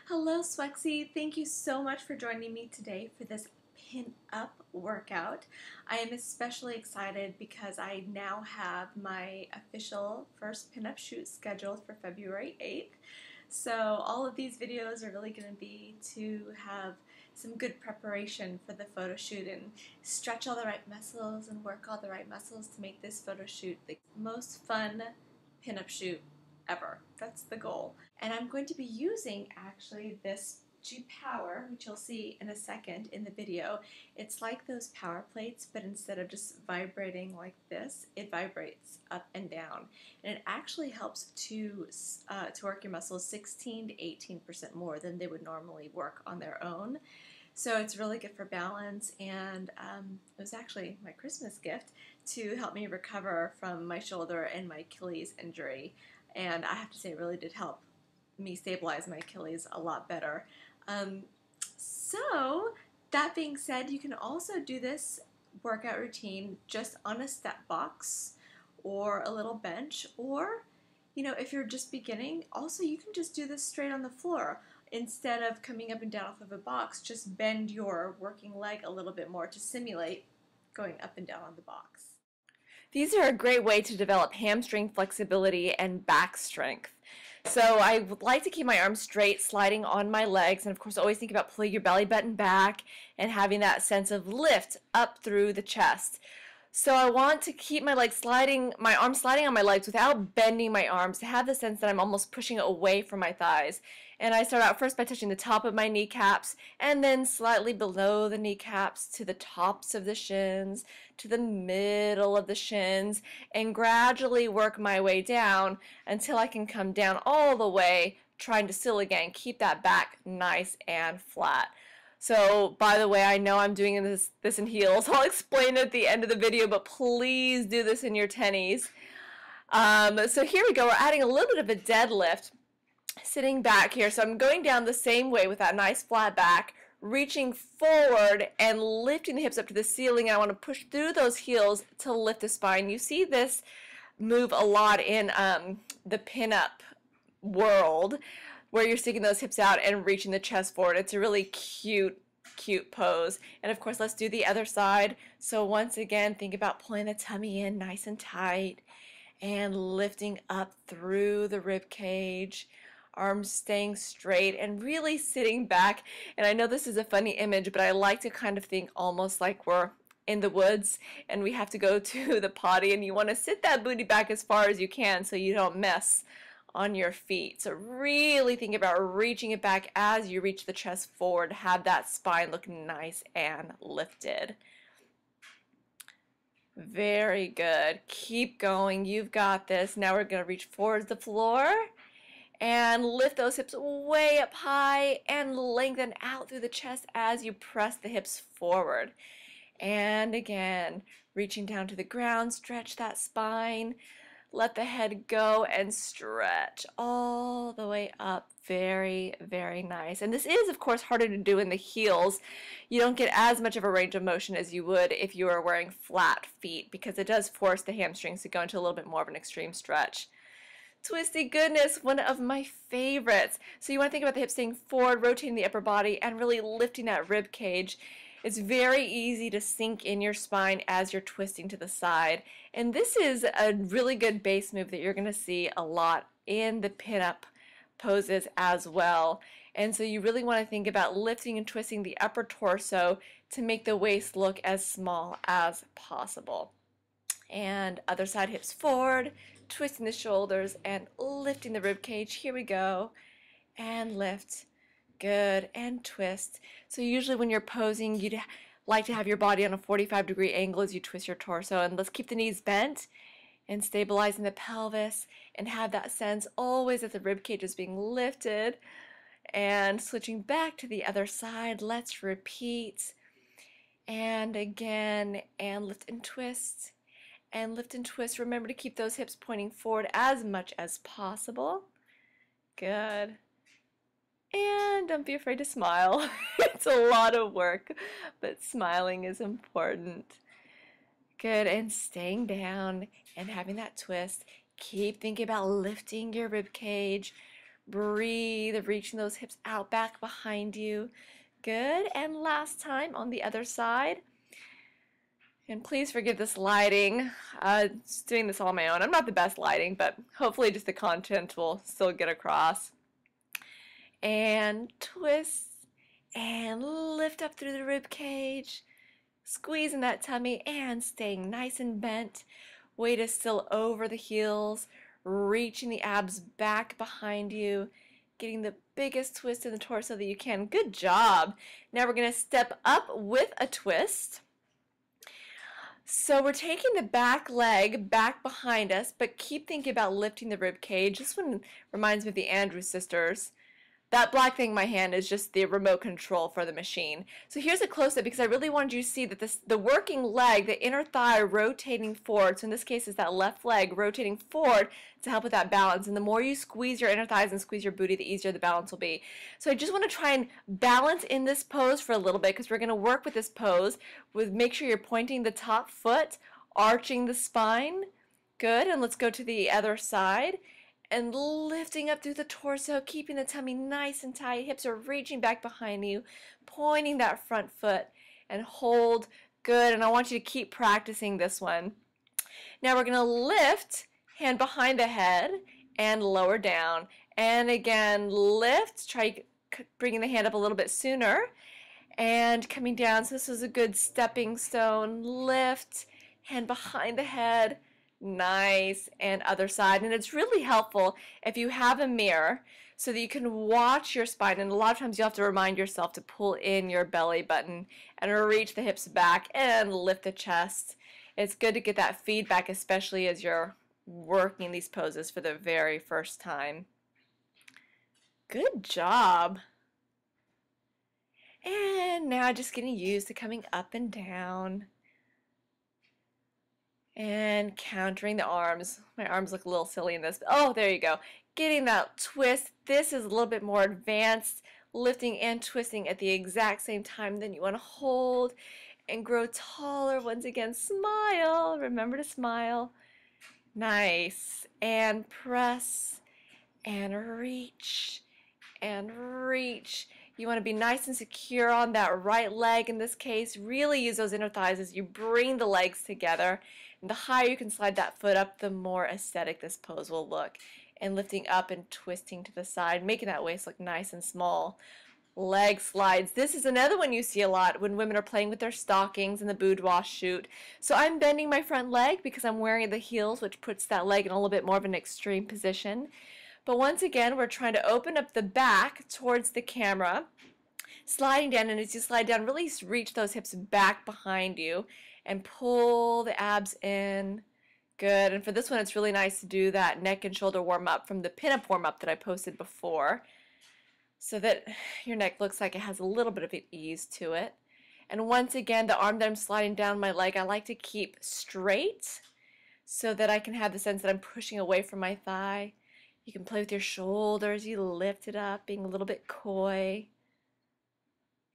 Hello, Swexy. Thank you so much for joining me today for this pin-up workout. I am especially excited because I now have my official first pin-up shoot scheduled for February 8th. So all of these videos are really going to be to have some good preparation for the photo shoot and stretch all the right muscles and work all the right muscles to make this photo shoot the most fun pin-up shoot ever. That's the goal. And I'm going to be using actually this G Power, which you'll see in a second in the video. It's like those power plates, but instead of just vibrating like this, it vibrates up and down. And it actually helps to work your muscles 16 to 18% more than they would normally work on their own. So it's really good for balance, and it was actually my Christmas gift to help me recover from my shoulder and my Achilles injury. And I have to say it really did help me stabilize my Achilles a lot better. So that being said, you can also do this workout routine just on a step box or a little bench, or if you're just beginning, also you can just do this straight on the floor. Instead of coming up and down off of a box, just bend your working leg a little bit more to simulate going up and down on the box. These are a great way to develop hamstring flexibility and back strength. So I would like to keep my arms straight, sliding on my legs, and of course always think about pulling your belly button back and having that sense of lift up through the chest. So I want to keep my arms sliding on my legs without bending my arms, to have the sense that I'm almost pushing away from my thighs. And I start out first by touching the top of my kneecaps, and then slightly below the kneecaps to the tops of the shins, to the middle of the shins, and gradually work my way down until I can come down all the way, trying to still again keep that back nice and flat. So, by the way, I know I'm doing this in heels. I'll explain at the end of the video, but please do this in your tennies. So here we go. We're adding a little bit of a deadlift, sitting back here. So I'm going down the same way with that nice flat back, reaching forward and lifting the hips up to the ceiling. I want to push through those heels to lift the spine. You see this move a lot in the pin-up world, where you're sticking those hips out and reaching the chest forward. It's a really cute pose. And of course, let's do the other side. So once again, think about pulling the tummy in nice and tight and lifting up through the rib cage, arms staying straight and really sitting back. And I know this is a funny image, but I like to kind of think almost like we're in the woods and we have to go to the potty, and you want to sit that booty back as far as you can so you don't mess on your feet. So really think about reaching it back as you reach the chest forward. Have that spine look nice and lifted. Very good. Keep going. You've got this. Now we're going to reach towards the floor and lift those hips way up high and lengthen out through the chest as you press the hips forward. And again, reaching down to the ground, stretch that spine. Let the head go and stretch all the way up. Very, very nice. And this is, of course, harder to do in the heels. You don't get as much of a range of motion as you would if you were wearing flat feet, because it does force the hamstrings to go into a little bit more of an extreme stretch. Twisty goodness, one of my favorites. So you want to think about the hips staying forward, rotating the upper body, and really lifting that rib cage. It's very easy to sink in your spine as you're twisting to the side. And this is a really good base move that you're going to see a lot in the pin-up poses as well. And so you really want to think about lifting and twisting the upper torso to make the waist look as small as possible. And other side, hips forward, twisting the shoulders and lifting the rib cage. Here we go. And lift. Good, and twist. So usually when you're posing, you'd like to have your body on a 45-degree angle as you twist your torso. And let's keep the knees bent and stabilizing the pelvis, and have that sense always that the rib cage is being lifted. And switching back to the other side, let's repeat. And again, and lift and twist. And lift and twist. Remember to keep those hips pointing forward as much as possible. Good. And don't be afraid to smile. It's a lot of work, but smiling is important. Good, and staying down and having that twist. Keep thinking about lifting your rib cage, Breathe, reaching those hips out back behind you. Good. And last time on the other side. And please forgive this lighting. Just doing this all on my own. I'm not the best lighting, but hopefully just the content will still get across. And twist and lift up through the rib cage. Squeezing that tummy and staying nice and bent. Weight is still over the heels. Reaching the abs back behind you. Getting the biggest twist in the torso that you can. Good job. Now we're going to step up with a twist. So we're taking the back leg back behind us, but keep thinking about lifting the rib cage. This one reminds me of the Andrews sisters. That black thing in my hand is just the remote control for the machine. So here's a close-up because I really wanted you to see that the working leg, the inner thigh rotating forward, so in this case it's that left leg rotating forward to help with that balance. And the more you squeeze your inner thighs and squeeze your booty, the easier the balance will be. So I just want to try and balance in this pose for a little bit because we're going to work with this pose with make sure you're pointing the top foot, arching the spine. Good, and let's go to the other side. And lifting up through the torso, keeping the tummy nice and tight. Hips are reaching back behind you, pointing that front foot, and hold. Good, and I want you to keep practicing this one. Now we're going to lift, hand behind the head, and lower down. And again, lift. Try bringing the hand up a little bit sooner. And coming down, so this is a good stepping stone. Lift, hand behind the head. Nice, and other side. And it's really helpful if you have a mirror so that you can watch your spine, and a lot of times you have to remind yourself to pull in your belly button and reach the hips back and lift the chest. It's good to get that feedback, especially as you're working these poses for the very first time. Good job. And now just getting used to coming up and down. And countering the arms. My arms look a little silly in this. Oh, there you go. Getting that twist. This is a little bit more advanced. Lifting and twisting at the exact same time. Then you want to hold and grow taller. Once again, smile. Remember to smile. Nice. And press. And reach. And reach. You want to be nice and secure on that right leg in this case. Really use those inner thighs as you bring the legs together. And the higher you can slide that foot up, the more aesthetic this pose will look. And lifting up and twisting to the side, making that waist look nice and small. Leg slides. This is another one you see a lot when women are playing with their stockings in the boudoir shoot. So I'm bending my front leg because I'm wearing the heels, which puts that leg in a little bit more of an extreme position. But once again, we're trying to open up the back towards the camera, sliding down, and as you slide down, really reach those hips back behind you and pull the abs in. Good. And for this one, it's really nice to do that neck and shoulder warm up from the pinup warm up that I posted before so that your neck looks like it has a little bit of an ease to it. And once again, the arm that I'm sliding down my leg, I like to keep straight so that I can have the sense that I'm pushing away from my thigh. You can play with your shoulders, you lift it up, being a little bit coy.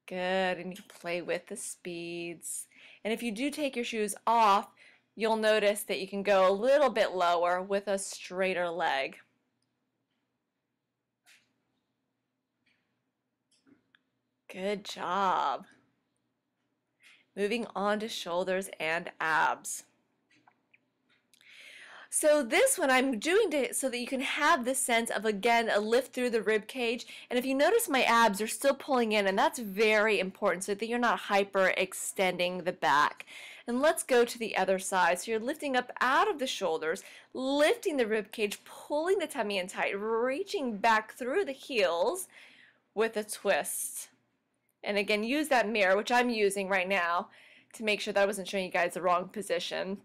Good, and you can play with the speeds. And if you do take your shoes off, you'll notice that you can go a little bit lower with a straighter leg. Good job. Moving on to shoulders and abs. So this one I'm doing so that you can have the sense of, again, a lift through the rib cage. And if you notice, my abs are still pulling in, and that's very important so that you're not hyper extending the back. And let's go to the other side. So you're lifting up out of the shoulders, lifting the rib cage, pulling the tummy in tight, reaching back through the heels with a twist. And again, use that mirror, which I'm using right now, to make sure that I wasn't showing you guys the wrong position.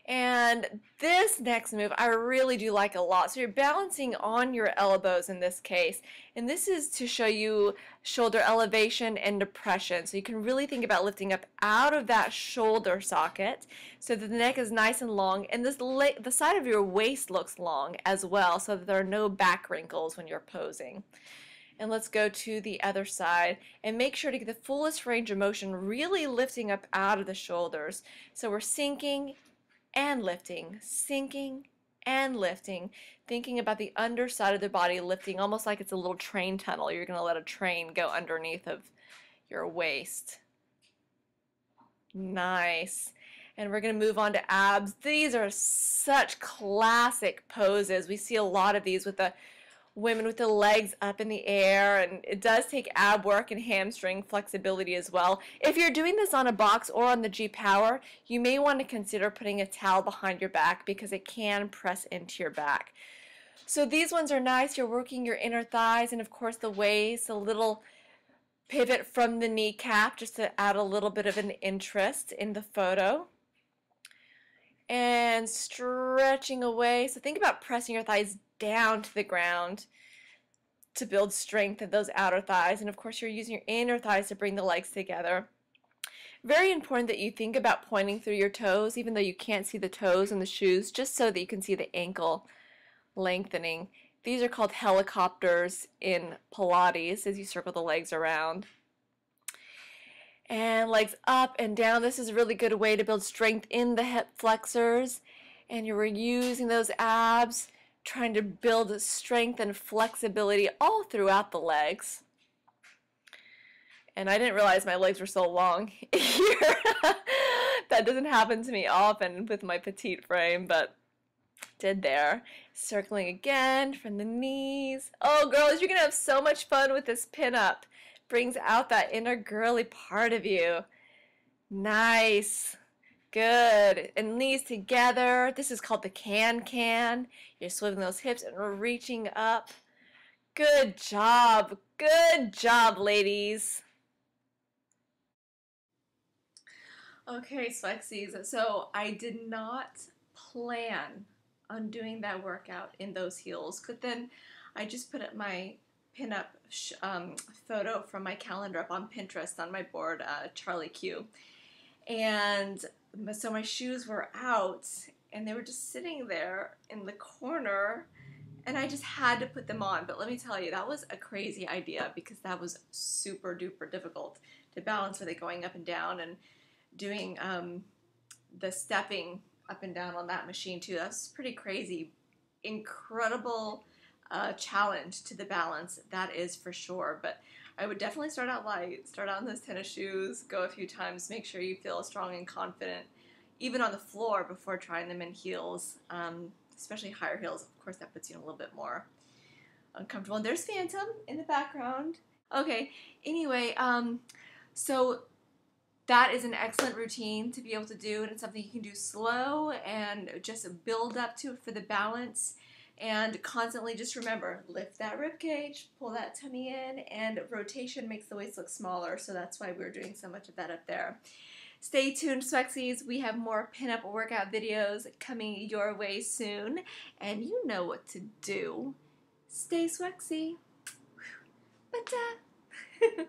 And this next move I really do like a lot. So you're balancing on your elbows in this case. And this is to show you shoulder elevation and depression. So you can really think about lifting up out of that shoulder socket so that the neck is nice and long. And the side of your waist looks long as well so that there are no back wrinkles when you're posing. And let's go to the other side and make sure to get the fullest range of motion, really lifting up out of the shoulders. So we're sinking and lifting, sinking and lifting, thinking about the underside of the body lifting almost like it's a little train tunnel. You're going to let a train go underneath of your waist. Nice. And we're going to move on to abs. These are such classic poses. We see a lot of these with the women with the legs up in the air, and it does take ab work and hamstring flexibility as well. If you're doing this on a box or on the G Power, you may want to consider putting a towel behind your back because it can press into your back. So these ones are nice. You're working your inner thighs and of course the waist, a little pivot from the kneecap just to add a little bit of an interest in the photo. And stretching away. So think about pressing your thighs down to the ground to build strength in those outer thighs. And of course, you're using your inner thighs to bring the legs together. Very important that you think about pointing through your toes, even though you can't see the toes in the shoes, just so that you can see the ankle lengthening. These are called helicopters in Pilates as you circle the legs around. And legs up and down. This is a really good way to build strength in the hip flexors. And you're using those abs, trying to build strength and flexibility all throughout the legs. And I didn't realize my legs were so long here. That doesn't happen to me often with my petite frame, but did there. Circling again from the knees. Oh, girls, you're going to have so much fun with this pin-up. Brings out that inner girly part of you. Nice. Good. And knees together. This is called the can-can. You're swiveling those hips and reaching up. Good job. Good job, ladies. Okay, Swexies. So I did not plan on doing that workout in those heels. But then I just put up my pin-up photo from my calendar up on Pinterest on my board, Charlie Q. And so my shoes were out and they were just sitting there in the corner and I just had to put them on. But let me tell you, that was a crazy idea because that was super duper difficult to balance with it going up and down and doing the stepping up and down on that machine too. That's pretty crazy. Incredible challenge to the balance, that is for sure. But I would definitely start out light, start out in those tennis shoes, go a few times, make sure you feel strong and confident, even on the floor before trying them in heels, especially higher heels. Of course, that puts you in a little bit more uncomfortable. And there's Phantom in the background. Okay, anyway, so that is an excellent routine to be able to do, and it's something you can do slow and just build up to it for the balance. And constantly just remember, lift that rib cage, pull that tummy in, and rotation makes the waist look smaller, so that's why we're doing so much of that up there. Stay tuned, Swexies. We have more pinup workout videos coming your way soon, and you know what to do. Stay Swexy. Bye-bye.